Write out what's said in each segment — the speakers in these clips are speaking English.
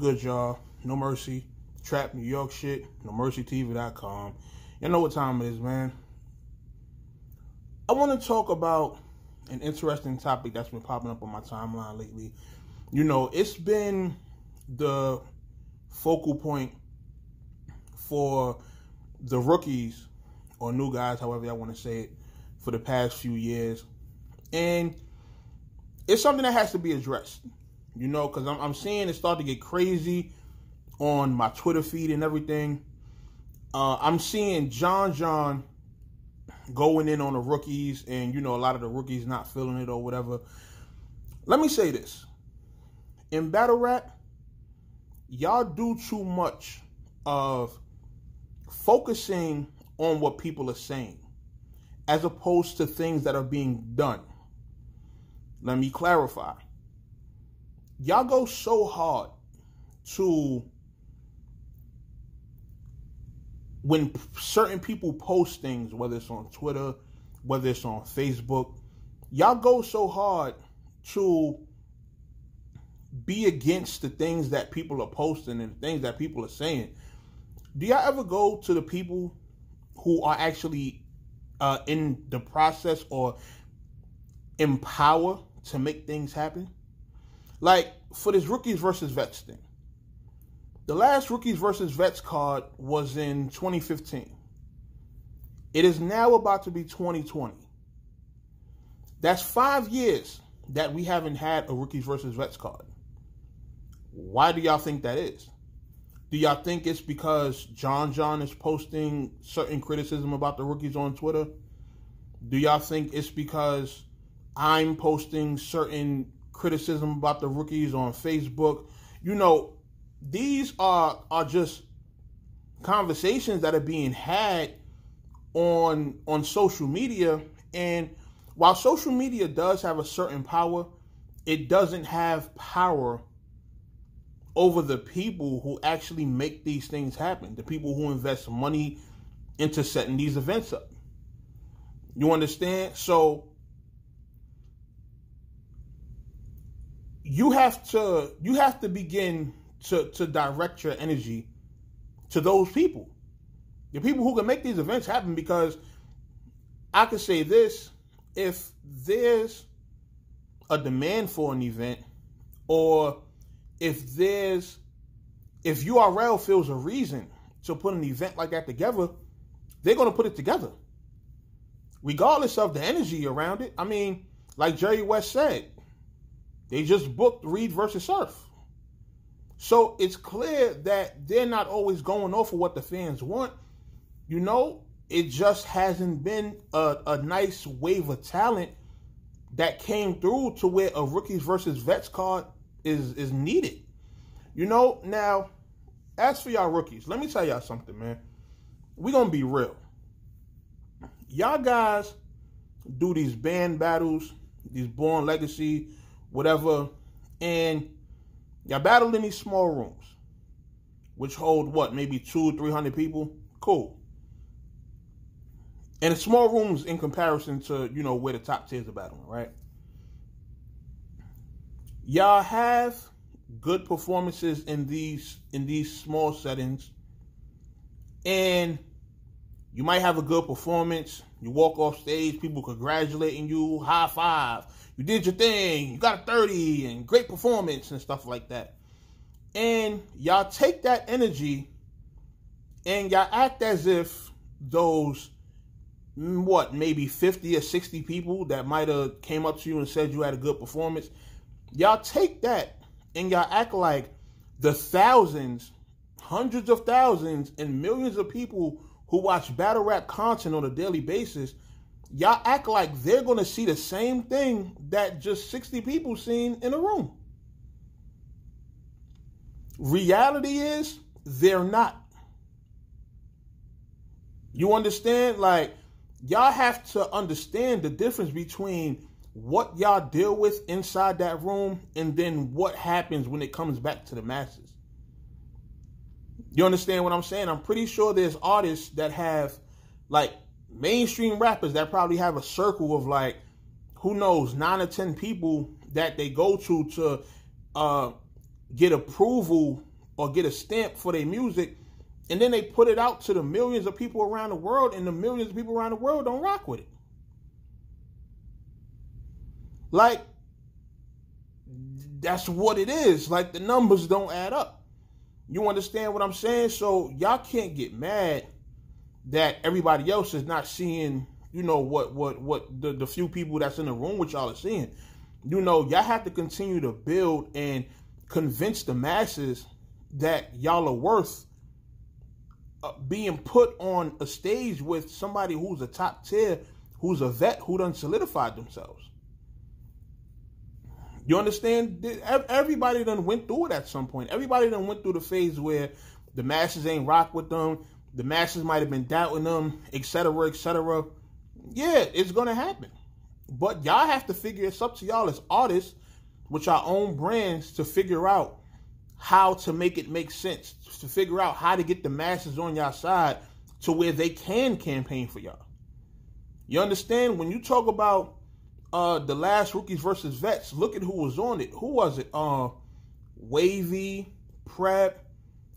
good, y'all? No Mercy, Trap New York shit, NoMercyTV.com. You know what time it is, man. I want to talk about an interesting topic that's been popping up on my timeline lately. You know, it's been the focal point for the rookies, or new guys, however y'all want to say it, for the past few years. And it's something that has to be addressed, you know, because I'm seeing it start to get crazy on my Twitter feed and everything. I'm seeing John going in on the rookies, and, you know, a lot of the rookies not feeling it or whatever. Let me say this. In battle rap, y'all do too much of focusing on what people are saying as opposed to things that are being done. Let me clarify. Y'all go so hard to, when certain people post things, whether it's on Twitter, whether it's on Facebook, y'all go so hard to be against the things that people are posting and things that people are saying. Do y'all ever go to the people who are actually in the process or in power to make things happen? Like, for this Rookies versus Vets thing. The last Rookies versus Vets card was in 2015. It is now about to be 2020. That's 5 years that we haven't had a Rookies versus Vets card. Why do y'all think that is? Do y'all think it's because John is posting certain criticism about the rookies on Twitter? Do y'all think it's because I'm posting certain criticism about the rookies on Facebook? You know, these are just conversations that are being had on social media. And while social media does have a certain power, it doesn't have power over the people who actually make these things happen, the people who invest money into setting these events up. You understand? So you have to begin to direct your energy to those people, the people who can make these events happen. Because I can say this: if there's a demand for an event, or if URL feels a reason to put an event like that together, they're going to put it together, regardless of the energy around it. I mean, like Jerry West said, they just booked Reed versus Surf. So it's clear that they're not always going off of what the fans want. You know, it just hasn't been a nice wave of talent that came through to where a Rookies versus Vets card is needed. You know, now, as for y'all rookies, let me tell y'all something, man. We're going to be real. Y'all guys do these band battles, these Born Legacy, whatever, and y'all battle in these small rooms, which hold, what, maybe 200-300 people? Cool. And it's small rooms in comparison to, you know, where the top tiers are battling, right? Y'all have good performances in these small settings, and you might have a good performance. You walk off stage, people congratulating you, high five, you did your thing, you got a 30, and great performance and stuff like that. And y'all take that energy and y'all act as if those, what, maybe 50 or 60 people that might have came up to you and said you had a good performance, y'all take that and y'all act like the thousands, hundreds of thousands, and millions of people who watch battle rap content on a daily basis, y'all act like they're going to see the same thing that just 60 people seen in a room. Reality is, they're not. You understand? Like, y'all have to understand the difference between what y'all deal with inside that room and then what happens when it comes back to the masses. You understand what I'm saying? I'm pretty sure there's artists that have, like, mainstream rappers that probably have a circle of, like, who knows, 9 or 10 people that they go to get approval or get a stamp for their music, and then they put it out to the millions of people around the world, and the millions of people around the world don't rock with it. Like, that's what it is. Like, the numbers don't add up. You understand what I'm saying? So y'all can't get mad that everybody else is not seeing, you know, what the few people that's in the room with y'all are seeing. You know, y'all have to continue to build and convince the masses that y'all are worth being put on a stage with somebody who's a top tier, who's a vet, who done solidified themselves. You understand? Everybody done went through it at some point. Everybody done went through the phase where the masses ain't rock with them. The masses might have been doubting them, etc., etc. Yeah, it's going to happen. But y'all have to figure, it's up to y'all as artists with your own brands to figure out how to make it make sense, to figure out how to get the masses on your side to where they can campaign for y'all. You understand? When you talk about the last Rookies versus Vets, look at who was on it. Who was it? Wavy, Prep,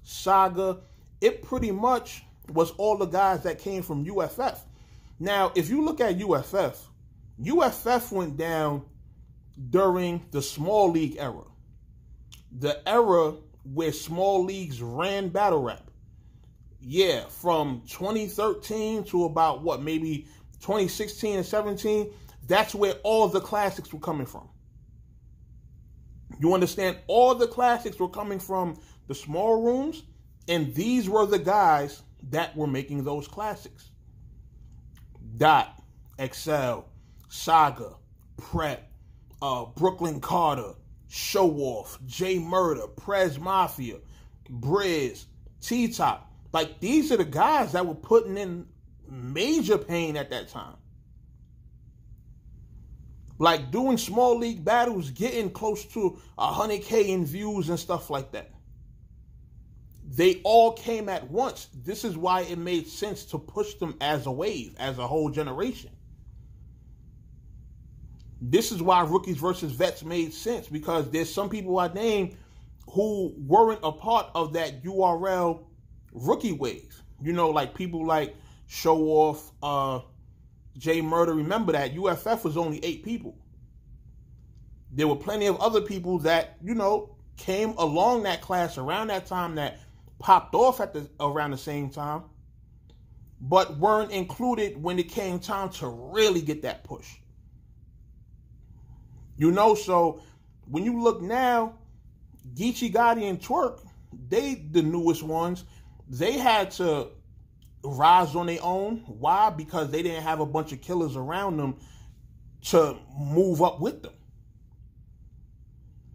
Saga. It pretty much was all the guys that came from UFF. Now, if you look at UFF went down during the small league era. The era where small leagues ran battle rap. Yeah, from 2013 to about, what, maybe 2016 and 17, that's where all the classics were coming from. You understand? All the classics were coming from the small rooms, and these were the guys that were making those classics. Dot, Excel, Saga, Prep, Brooklyn Carter, Show Off, J Murder, Prez Mafia, Briz, T-Top. Like, these are the guys that were putting in major pain at that time. Like, doing small league battles, getting close to 100K in views and stuff like that. They all came at once. This is why it made sense to push them as a wave, as a whole generation. This is why Rookies versus Vets made sense, because there's some people I named who weren't a part of that URL rookie wave. You know, like people like Show Off, J Murder. Remember that UFF was only 8 people. There were plenty of other people that, you know, came along that class around that time that popped off at around the same time, but weren't included when it came time to really get that push. You know, so when you look now, Geechee Gotti and Twerk, they the newest ones. They had to rise on their own. Why? Because they didn't have a bunch of killers around them to move up with them.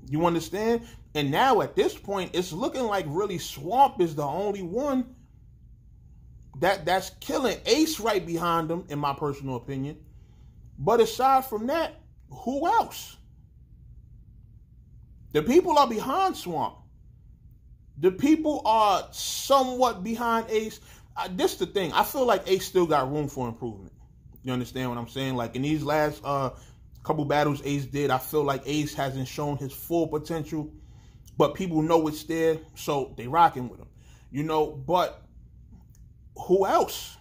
You understand? And now at this point, it's looking like really Swamp is the only one that's killing. Ace right behind him, in my personal opinion. But aside from that, who else? The people are behind Swamp. The people are somewhat behind Ace. This is the thing. I feel like Ace still got room for improvement. You understand what I'm saying? Like in these last couple battles Ace did, I feel like Ace hasn't shown his full potential. But people know it's there, so they rocking with him. You know, but who else?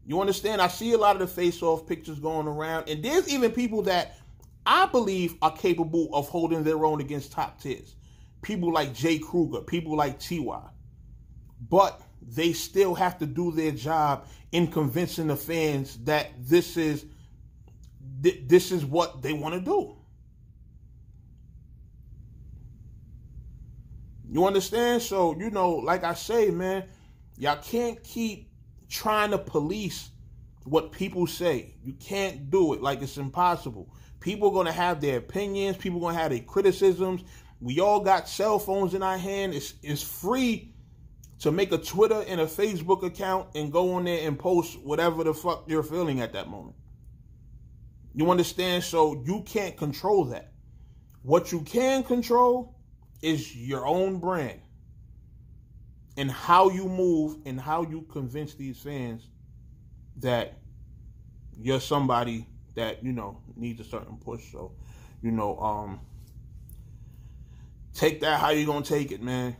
You understand? I see a lot of the face-off pictures going around, and there's even people that I believe are capable of holding their own against top tiers. People like Jay Kruger, people like T.Y. But they still have to do their job in convincing the fans that this is what they want to do. You understand? So, you know, like I say, man, y'all can't keep trying to police what people say. You can't do it. Like, it's impossible. People are going to have their opinions. People are going to have their criticisms. We all got cell phones in our hand. It's free to make a Twitter and a Facebook account and go on there and post whatever the fuck you're feeling at that moment. You understand? So you can't control that. What you can control is your own brand and how you move and how you convince these fans that you're somebody that, you know, needs a certain push. So, you know, take that how you gonna take it, man.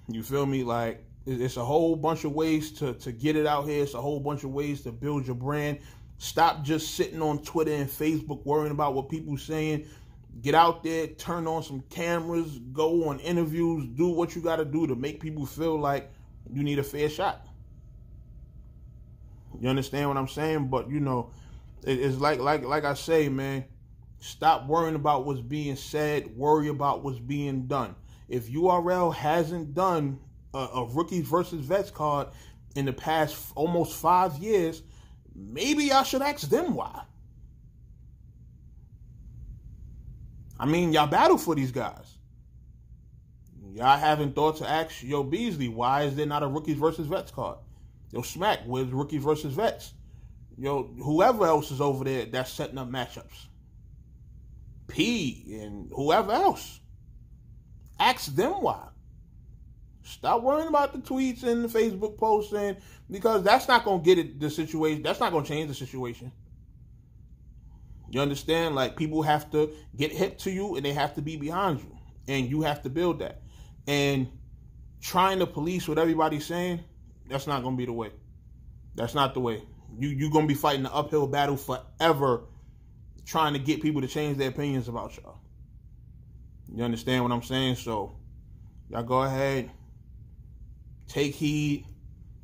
You feel me? Like, it's a whole bunch of ways to get it out here. It's a whole bunch of ways to build your brand. Stop just sitting on Twitter and Facebook worrying about what people saying. Get out there, turn on some cameras, go on interviews, do what you got to do to make people feel like you need a fair shot. You understand what I'm saying? But, you know, it's like I say, man, stop worrying about what's being said. Worry about what's being done. If URL hasn't done a rookies versus vets card in the past almost 5 years, maybe I should ask them why. I mean, y'all battle for these guys. Y'all haven't thought to ask Yo Beasley, why is there not a rookies versus vets card? Yo Smack, where's rookies versus vets? Yo, whoever else is over there that's setting up matchups. P and whoever else. Ask them why. Stop worrying about the tweets and the Facebook posts, because that's not going to get it the situation. That's not going to change the situation. You understand? Like, people have to get hip to you and they have to be behind you. And you have to build that. And trying to police what everybody's saying, that's not going to be the way. That's not the way. You're going to be fighting the uphill battle forever trying to get people to change their opinions about y'all. You understand what I'm saying? So, y'all go ahead. Take heed.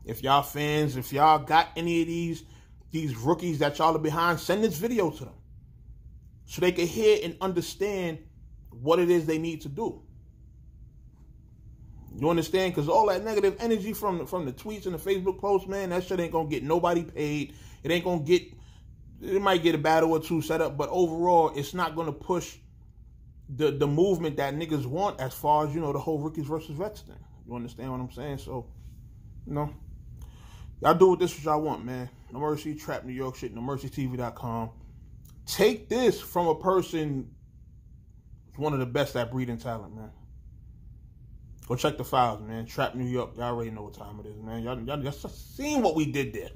If y'all fans, if y'all got any of these rookies that y'all are behind, send this video to them so they can hear and understand what it is they need to do. You understand? Because all that negative energy from the tweets and the Facebook posts, man, that shit ain't going to get nobody paid. It ain't going to get, it might get a battle or two set up, but overall, it's not going to push the movement that niggas want as far as, you know, the whole rookies versus vets thing. You understand what I'm saying? So, you know, y'all do with this what y'all want, man. No Mercy, Trap New York shit, NoMercyTV.com. Take this from a person who's one of the best at breeding talent, man. Go check the files, man. Trap New York. Y'all already know what time it is, man. Y'all just seen what we did there.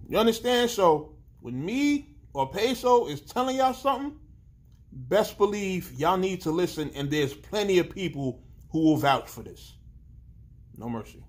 You understand? So, when me or Peso is telling y'all something, best believe y'all need to listen, and there's plenty of people who will vouch for this. No mercy.